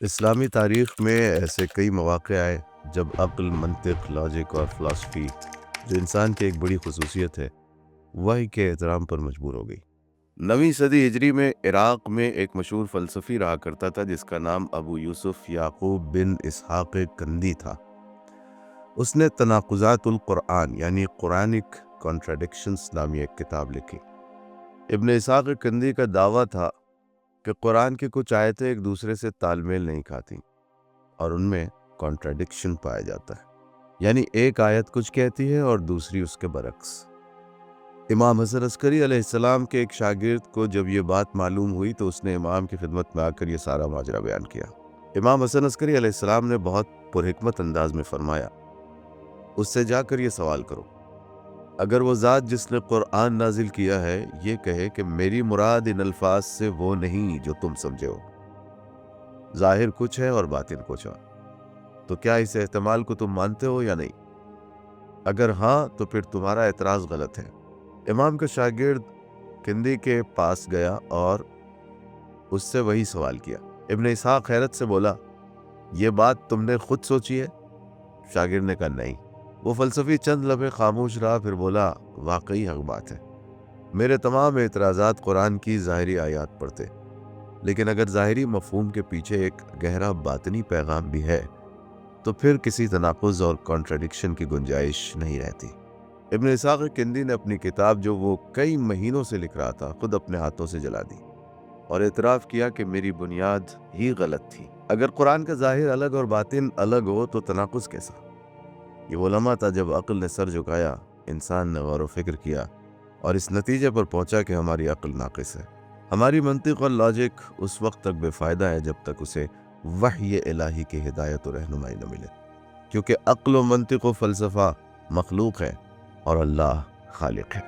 اسلامی تاریخ میں ایسے کئی مواقع آئے جب عقل، منطق، لاجک اور فلسفی، جو انسان کی ایک بڑی خصوصیت ہے، وحی کے احترام پر مجبور ہو گئی۔ 9ویں صدی ہجری میں عراق میں ایک مشہور فلسفی رہا کرتا تھا جس کا نام ابو یوسف یعقوب بن اسحاق کندی تھا۔ اس نے تناقضات القرآن یعنی قرآنک کانٹراڈکشنز نامی ایک کتاب لکھی۔ ابن اسحاق کندی کا دعویٰ تھا کہ قرآن کی کچھ آیتیں ایک دوسرے سے تال میل نہیں کھاتی اور ان میں کانٹراڈکشن پایا جاتا ہے، یعنی ایک آیت کچھ کہتی ہے اور دوسری اس کے برعکس۔ امام حسن عسکری علیہ السلام کے ایک شاگرد کو جب یہ بات معلوم ہوئی تو اس نے امام کی خدمت میں آ کر یہ سارا ماجرا بیان کیا۔ امام حسن عسکری علیہ السلام نے بہت پرحکمت انداز میں فرمایا، اس سے جا کر یہ سوال کرو، اگر وہ ذات جس نے قرآن نازل کیا ہے یہ کہے کہ میری مراد ان الفاظ سے وہ نہیں جو تم سمجھے ہو، ظاہر کچھ ہے اور باطن کچھ اور، تو کیا اس احتمال کو تم مانتے ہو یا نہیں؟ اگر ہاں تو پھر تمہارا اعتراض غلط ہے۔ امام کا شاگرد کندی کے پاس گیا اور اس سے وہی سوال کیا۔ ابن اسحاق حیرت سے بولا، یہ بات تم نے خود سوچی ہے؟ شاگرد نے کہا نہیں۔ وہ فلسفی چند لمحے خاموش رہا، پھر بولا، واقعی حق بات ہے، میرے تمام اعتراضات قرآن کی ظاہری آیات پر تھے، لیکن اگر ظاہری مفہوم کے پیچھے ایک گہرا باطنی پیغام بھی ہے تو پھر کسی تناقض اور کانٹراڈکشن کی گنجائش نہیں رہتی۔ ابن اسحاق کندی نے اپنی کتاب جو وہ کئی مہینوں سے لکھ رہا تھا خود اپنے ہاتھوں سے جلا دی اور اعتراف کیا کہ میری بنیاد ہی غلط تھی۔ اگر قرآن کا ظاہر الگ اور باطن الگ ہو تو تناقض کیسا؟ یہ وہ لمحہ تھا جب عقل نے سر جھکایا، انسان نے غور و فکر کیا اور اس نتیجے پر پہنچا کہ ہماری عقل ناقص ہے۔ ہماری منطق اور لاجک اس وقت تک بے فائدہ ہے جب تک اسے وحی الہی کی ہدایت و رہنمائی نہ ملے، کیونکہ عقل و منطق و فلسفہ مخلوق ہے اور اللہ خالق ہے۔